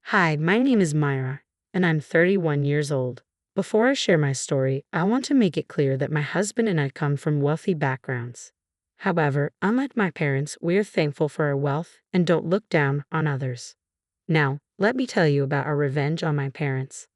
Hi, my name is Myra, and I'm 31 years old. Before I share my story, I want to make it clear that my husband and I come from wealthy backgrounds. However, unlike my parents, we are thankful for our wealth and don't look down on others. Now, let me tell you about our revenge on my parents.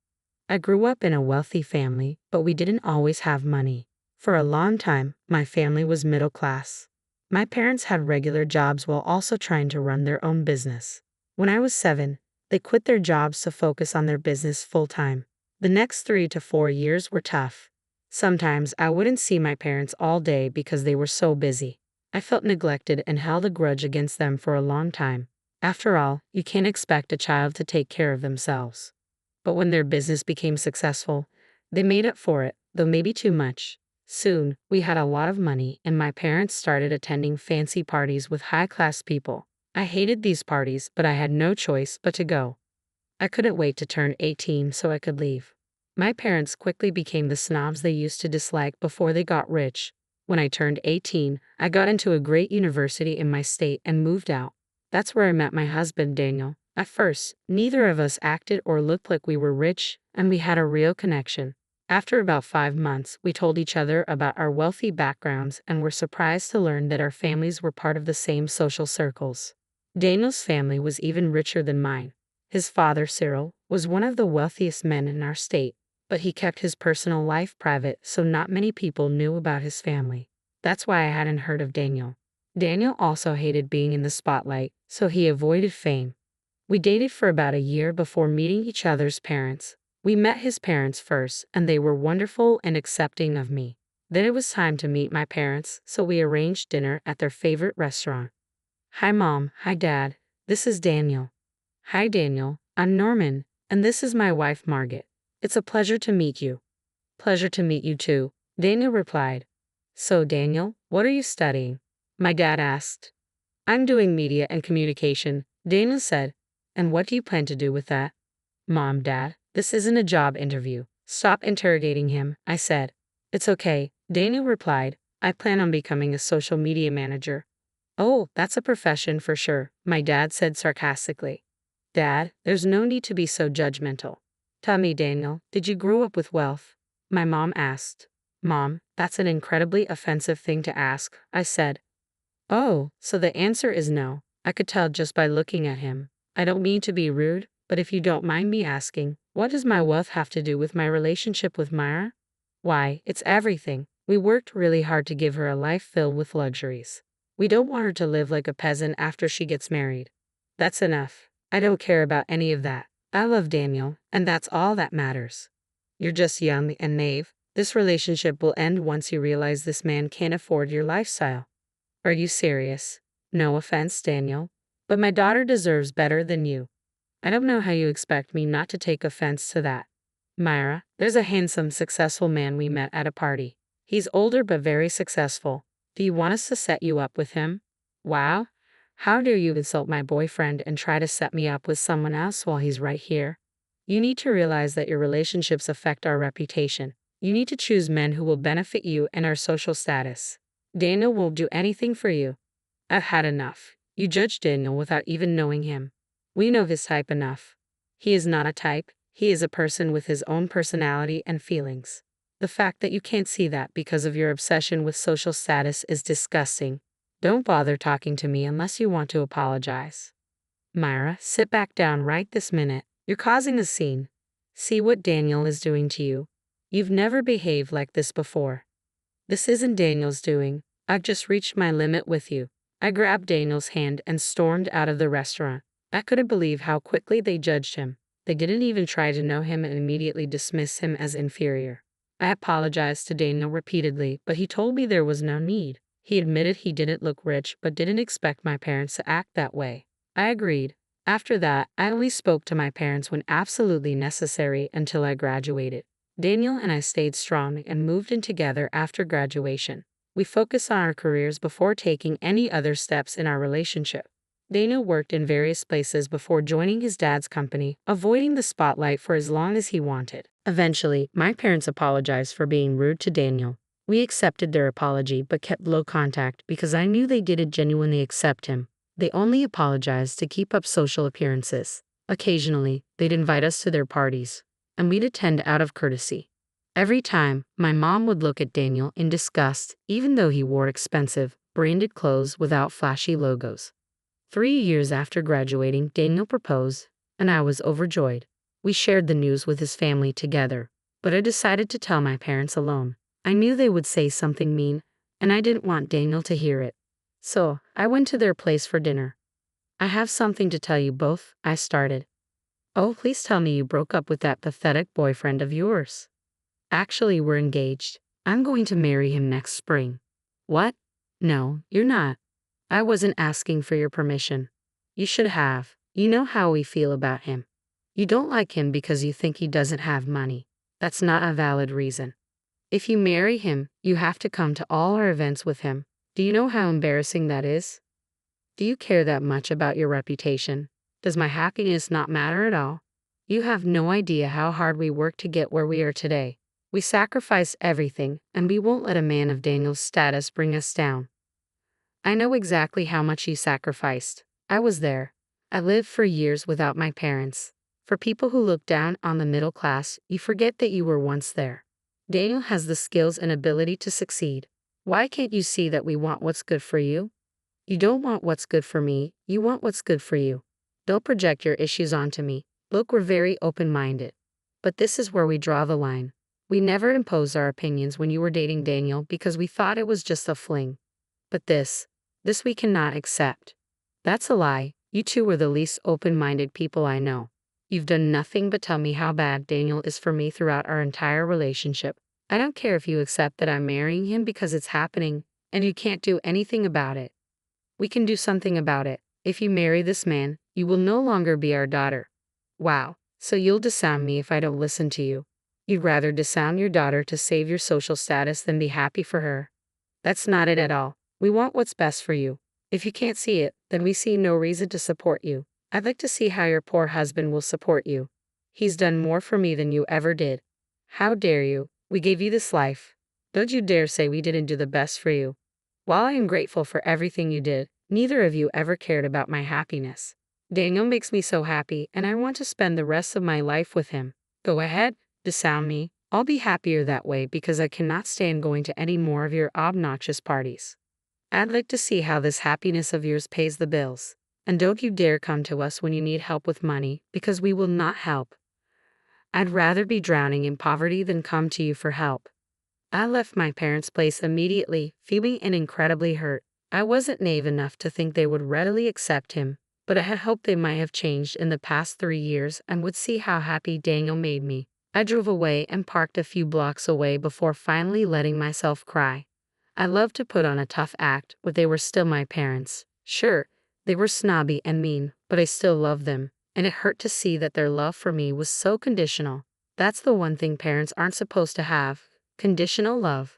I grew up in a wealthy family, but we didn't always have money. For a long time, my family was middle class. My parents had regular jobs while also trying to run their own business. When I was 7, they quit their jobs to focus on their business full time. The next 3 to 4 years were tough. Sometimes I wouldn't see my parents all day because they were so busy. I felt neglected and held a grudge against them for a long time. After all, you can't expect a child to take care of themselves. But when their business became successful, they made up for it, though maybe too much. Soon, we had a lot of money, and my parents started attending fancy parties with high-class people. I hated these parties, but I had no choice but to go. I couldn't wait to turn 18 so I could leave. My parents quickly became the snobs they used to dislike before they got rich. When I turned 18, I got into a great university in my state and moved out. That's where I met my husband, Daniel. At first, neither of us acted or looked like we were rich, and we had a real connection. After about 5 months, we told each other about our wealthy backgrounds and were surprised to learn that our families were part of the same social circles. Daniel's family was even richer than mine. His father, Cyril, was one of the wealthiest men in our state, but he kept his personal life private, so not many people knew about his family. That's why I hadn't heard of Daniel. Daniel also hated being in the spotlight, so he avoided fame. We dated for about a year before meeting each other's parents. We met his parents first, and they were wonderful and accepting of me. Then it was time to meet my parents, so we arranged dinner at their favorite restaurant. Hi, Mom. Hi, Dad. This is Daniel. Hi, Daniel. I'm Norman, and this is my wife, Margaret. It's a pleasure to meet you. Pleasure to meet you too, Daniel replied. So, Daniel, what are you studying? My dad asked. I'm doing media and communication, Daniel said. And what do you plan to do with that? Mom, Dad, this isn't a job interview. Stop interrogating him, I said. It's okay, Daniel replied. I plan on becoming a social media manager. Oh, that's a profession for sure, my dad said sarcastically. Dad, there's no need to be so judgmental. Tell me, Daniel, did you grow up with wealth? My mom asked. Mom, that's an incredibly offensive thing to ask, I said. Oh, so the answer is no. I could tell just by looking at him. I don't mean to be rude, but if you don't mind me asking, what does my wealth have to do with my relationship with Myra? Why, it's everything. We worked really hard to give her a life filled with luxuries. We don't want her to live like a peasant after she gets married. That's enough. I don't care about any of that. I love Daniel, and that's all that matters. You're just young and naive. This relationship will end once you realize this man can't afford your lifestyle. Are you serious? No offense, Daniel, but my daughter deserves better than you. I don't know how you expect me not to take offense to that. Myra, there's a handsome, successful man we met at a party. He's older but very successful. Do you want us to set you up with him? Wow. How dare you insult my boyfriend and try to set me up with someone else while he's right here? You need to realize that your relationships affect our reputation. You need to choose men who will benefit you and our social status. Daniel won't do anything for you. I've had enough. You judge Daniel without even knowing him. We know his type enough. He is not a type. He is a person with his own personality and feelings. The fact that you can't see that because of your obsession with social status is disgusting. Don't bother talking to me unless you want to apologize. Myra, sit back down right this minute. You're causing a scene. See what Daniel is doing to you. You've never behaved like this before. This isn't Daniel's doing. I've just reached my limit with you. I grabbed Daniel's hand and stormed out of the restaurant. I couldn't believe how quickly they judged him. They didn't even try to know him and immediately dismiss him as inferior. I apologized to Daniel repeatedly, but he told me there was no need. He admitted he didn't look rich but didn't expect my parents to act that way. I agreed. After that, I only spoke to my parents when absolutely necessary until I graduated. Daniel and I stayed strong and moved in together after graduation. We focused on our careers before taking any other steps in our relationship. Daniel worked in various places before joining his dad's company, avoiding the spotlight for as long as he wanted. Eventually, my parents apologized for being rude to Daniel. We accepted their apology but kept low contact because I knew they didn't genuinely accept him. They only apologized to keep up social appearances. Occasionally, they'd invite us to their parties, and we'd attend out of courtesy. Every time, my mom would look at Daniel in disgust, even though he wore expensive, branded clothes without flashy logos. 3 years after graduating, Daniel proposed, and I was overjoyed. We shared the news with his family together, but I decided to tell my parents alone. I knew they would say something mean, and I didn't want Daniel to hear it. So, I went to their place for dinner. I have something to tell you both, I started. Oh, please tell me you broke up with that pathetic boyfriend of yours. Actually, we're engaged. I'm going to marry him next spring. What? No, you're not. I wasn't asking for your permission. You should have. You know how we feel about him. You don't like him because you think he doesn't have money. That's not a valid reason. If you marry him, you have to come to all our events with him. Do you know how embarrassing that is? Do you care that much about your reputation? Does my happiness not matter at all? You have no idea how hard we worked to get where we are today. We sacrificed everything, and we won't let a man of Daniel's status bring us down. I know exactly how much you sacrificed. I was there. I lived for years without my parents. For people who look down on the middle class, you forget that you were once there. Daniel has the skills and ability to succeed. Why can't you see that we want what's good for you? You don't want what's good for me, you want what's good for you. Don't project your issues onto me. Look, we're very open-minded. But this is where we draw the line. We never imposed our opinions when you were dating Daniel because we thought it was just a fling. But this we cannot accept. That's a lie. You two were the least open-minded people I know. You've done nothing but tell me how bad Daniel is for me throughout our entire relationship. I don't care if you accept that I'm marrying him because it's happening, and you can't do anything about it. We can do something about it. If you marry this man, you will no longer be our daughter. Wow, so you'll disown me if I don't listen to you. You'd rather disown your daughter to save your social status than be happy for her. That's not it at all. We want what's best for you. If you can't see it, then we see no reason to support you. I'd like to see how your poor husband will support you. He's done more for me than you ever did. How dare you? We gave you this life. Don't you dare say we didn't do the best for you. While I am grateful for everything you did, neither of you ever cared about my happiness. Daniel makes me so happy, and I want to spend the rest of my life with him. Go ahead, disown me. I'll be happier that way because I cannot stand going to any more of your obnoxious parties. I'd like to see how this happiness of yours pays the bills. And don't you dare come to us when you need help with money, because we will not help. I'd rather be drowning in poverty than come to you for help. I left my parents' place immediately, feeling incredibly hurt. I wasn't naive enough to think they would readily accept him, but I had hoped they might have changed in the past 3 years and would see how happy Daniel made me. I drove away and parked a few blocks away before finally letting myself cry. I loved to put on a tough act, but they were still my parents. Sure, they were snobby and mean, but I still loved them, and it hurt to see that their love for me was so conditional. That's the one thing parents aren't supposed to have, conditional love.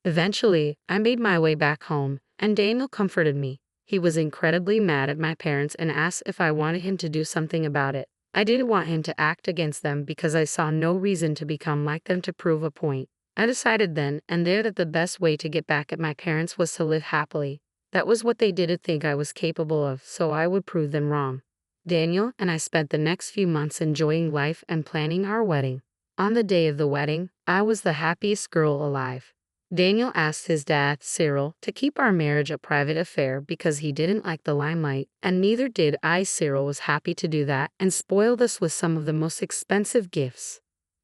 Eventually, I made my way back home, and Daniel comforted me. He was incredibly mad at my parents and asked if I wanted him to do something about it. I didn't want him to act against them because I saw no reason to become like them to prove a point. I decided then and there that the best way to get back at my parents was to live happily. That was what they didn't think I was capable of, so I would prove them wrong. Daniel and I spent the next few months enjoying life and planning our wedding. On the day of the wedding, I was the happiest girl alive. Daniel asked his dad, Cyril, to keep our marriage a private affair because he didn't like the limelight, and neither did I. Cyril was happy to do that and spoiled us with some of the most expensive gifts.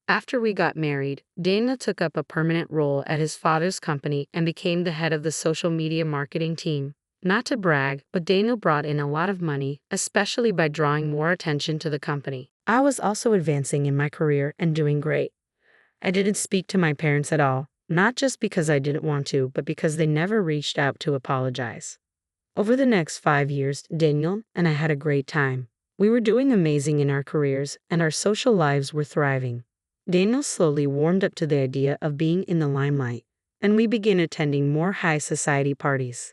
After we got married, Daniel took up a permanent role at his father's company and became the head of the social media marketing team. Not to brag, but Daniel brought in a lot of money, especially by drawing more attention to the company. I was also advancing in my career and doing great. I didn't speak to my parents at all, not just because I didn't want to, but because they never reached out to apologize. Over the next 5 years, Daniel and I had a great time. We were doing amazing in our careers, and our social lives were thriving. Daniel slowly warmed up to the idea of being in the limelight, and we began attending more high society parties.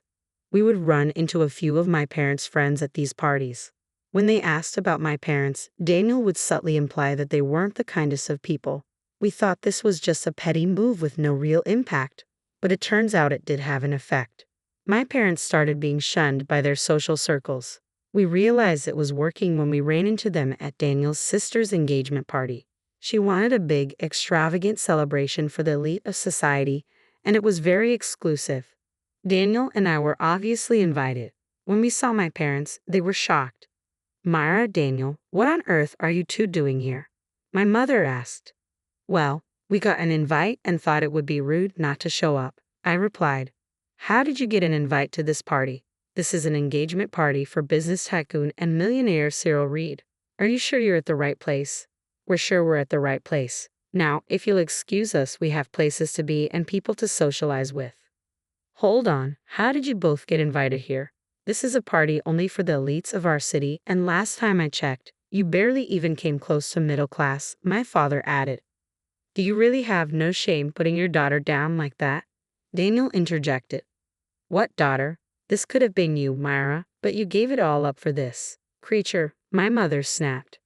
We would run into a few of my parents' friends at these parties. When they asked about my parents, Daniel would subtly imply that they weren't the kindest of people. We thought this was just a petty move with no real impact, but it turns out it did have an effect. My parents started being shunned by their social circles. We realized it was working when we ran into them at Daniel's sister's engagement party. She wanted a big, extravagant celebration for the elite of society, and it was very exclusive. Daniel and I were obviously invited. When we saw my parents, they were shocked. Myra, Daniel, what on earth are you two doing here? My mother asked. Well, we got an invite and thought it would be rude not to show up, I replied. How did you get an invite to this party? This is an engagement party for business tycoon and millionaire Cyril Reed. Are you sure you're at the right place? We're sure we're at the right place. Now, if you'll excuse us, we have places to be and people to socialize with. Hold on, how did you both get invited here? This is a party only for the elites of our city, and last time I checked, you barely even came close to middle class, my father added. Do you really have no shame putting your daughter down like that? Daniel interjected. What daughter? This could have been you, Myra, but you gave it all up for this creature, my mother snapped.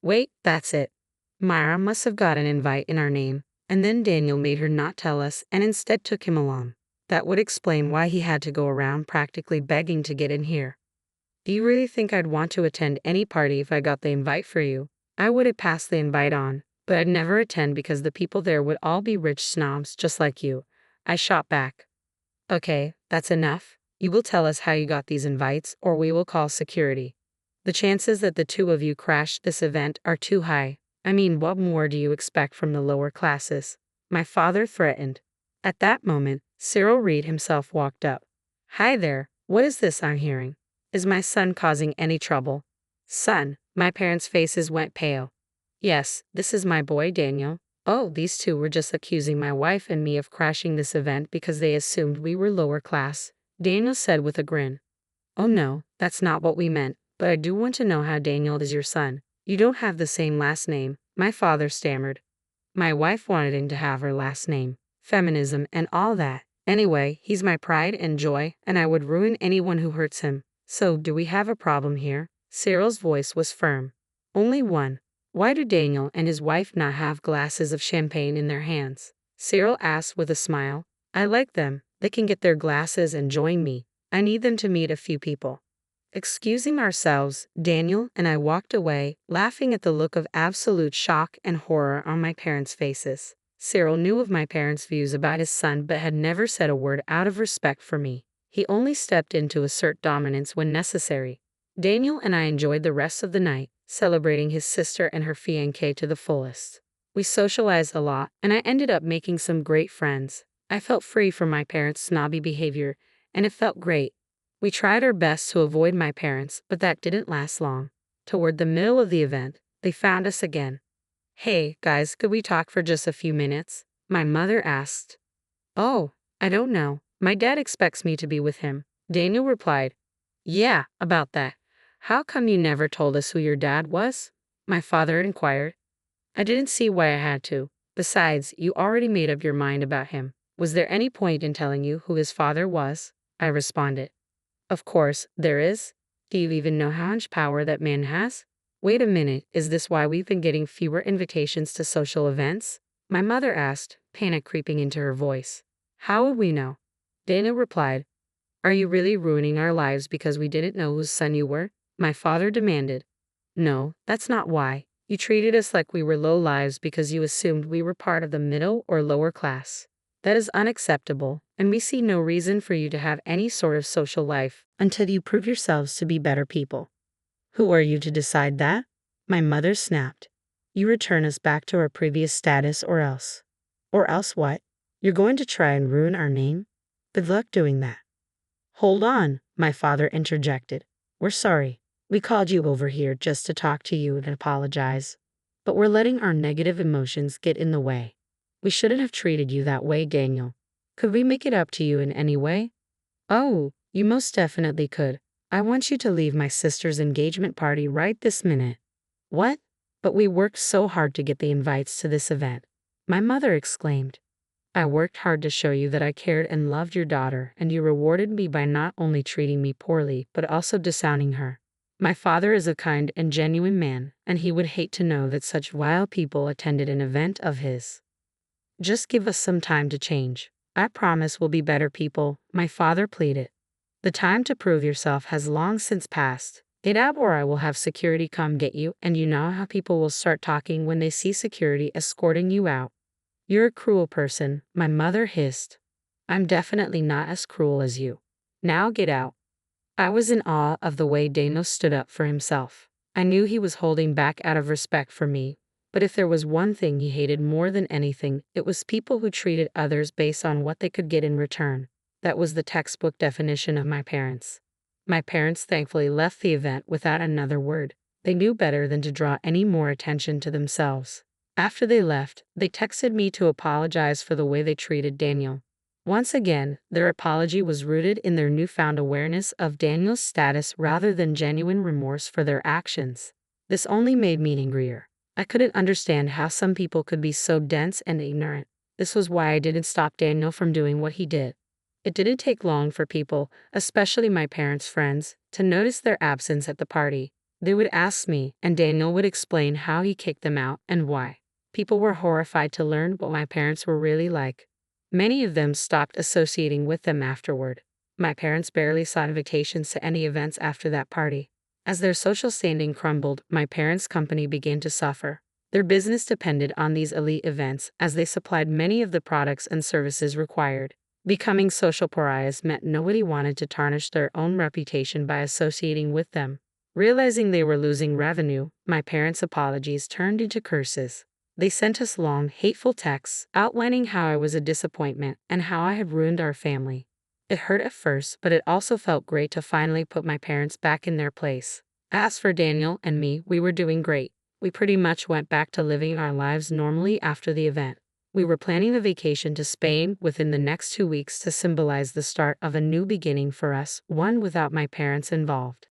Wait, that's it. Myra must have got an invite in our name, and then Daniel made her not tell us and instead took him along. That would explain why he had to go around practically begging to get in here. Do you really think I'd want to attend any party if I got the invite for you? I would have passed the invite on, but I'd never attend because the people there would all be rich snobs just like you. I shot back. Okay, that's enough. You will tell us how you got these invites, or we will call security. The chances that the two of you crash this event are too high. I mean, what more do you expect from the lower classes? My father threatened. At that moment, Cyril Reed himself walked up. Hi there, what is this I'm hearing? Is my son causing any trouble? Son, my parents' faces went pale. Yes, this is my boy Daniel. Oh, these two were just accusing my wife and me of crashing this event because they assumed we were lower class, Daniel said with a grin. Oh no, that's not what we meant, but I do want to know how Daniel is your son. You don't have the same last name, my father stammered. My wife wanted him to have her last name, feminism and all that. Anyway, he's my pride and joy, and I would ruin anyone who hurts him. So, do we have a problem here? Cyril's voice was firm. Only one. Why do Daniel and his wife not have glasses of champagne in their hands? Cyril asked with a smile. I like them. They can get their glasses and join me. I need them to meet a few people. Excusing ourselves, Daniel and I walked away, laughing at the look of absolute shock and horror on my parents' faces. Cyril knew of my parents' views about his son but had never said a word out of respect for me. He only stepped in to assert dominance when necessary. Daniel and I enjoyed the rest of the night, celebrating his sister and her fiancé to the fullest. We socialized a lot, and I ended up making some great friends. I felt free from my parents' snobby behavior, and it felt great. We tried our best to avoid my parents, but that didn't last long. Toward the middle of the event, they found us again. Hey, guys, could we talk for just a few minutes? My mother asked. Oh, I don't know. My dad expects me to be with him, Daniel replied. Yeah, about that. How come you never told us who your dad was? My father inquired. I didn't see why I had to. Besides, you already made up your mind about him. Was there any point in telling you who his father was? I responded. Of course, there is. Do you even know how much power that man has? Wait a minute, is this why we've been getting fewer invitations to social events? My mother asked, panic creeping into her voice. How would we know? Dana replied. Are you really ruining our lives because we didn't know whose son you were? My father demanded. No, that's not why. You treated us like we were low lives because you assumed we were part of the middle or lower class. That is unacceptable, and we see no reason for you to have any sort of social life until you prove yourselves to be better people. Who are you to decide that? My mother snapped. You return us back to our previous status or else. Or else what? You're going to try and ruin our name? Good luck doing that. Hold on, my father interjected. We're sorry. We called you over here just to talk to you and apologize. But we're letting our negative emotions get in the way. We shouldn't have treated you that way, Daniel. Could we make it up to you in any way? Oh, you most definitely could. I want you to leave my sister's engagement party right this minute. What? But we worked so hard to get the invites to this event. My mother exclaimed. I worked hard to show you that I cared and loved your daughter, and you rewarded me by not only treating me poorly, but also disowning her. My father is a kind and genuine man, and he would hate to know that such vile people attended an event of his. Just give us some time to change. I promise we'll be better people, my father pleaded. The time to prove yourself has long since passed. Get out or I will have security come get you, and you know how people will start talking when they see security escorting you out. You're a cruel person, my mother hissed. I'm definitely not as cruel as you. Now get out. I was in awe of the way Daniel stood up for himself. I knew he was holding back out of respect for me, but if there was one thing he hated more than anything, it was people who treated others based on what they could get in return. That was the textbook definition of my parents. My parents thankfully left the event without another word. They knew better than to draw any more attention to themselves. After they left, they texted me to apologize for the way they treated Daniel. Once again, their apology was rooted in their newfound awareness of Daniel's status rather than genuine remorse for their actions. This only made me angrier. I couldn't understand how some people could be so dense and ignorant. This was why I didn't stop Daniel from doing what he did. It didn't take long for people, especially my parents' friends, to notice their absence at the party. They would ask me, and Daniel would explain how he kicked them out and why. People were horrified to learn what my parents were really like. Many of them stopped associating with them afterward. My parents barely saw invitations to any events after that party. As their social standing crumbled, my parents' company began to suffer. Their business depended on these elite events as they supplied many of the products and services required. Becoming social pariahs meant nobody wanted to tarnish their own reputation by associating with them. Realizing they were losing revenue, my parents' apologies turned into curses. They sent us long, hateful texts outlining how I was a disappointment and how I had ruined our family. It hurt at first, but it also felt great to finally put my parents back in their place. As for Daniel and me, we were doing great. We pretty much went back to living our lives normally after the event. We were planning a vacation to Spain within the next 2 weeks to symbolize the start of a new beginning for us, one without my parents involved.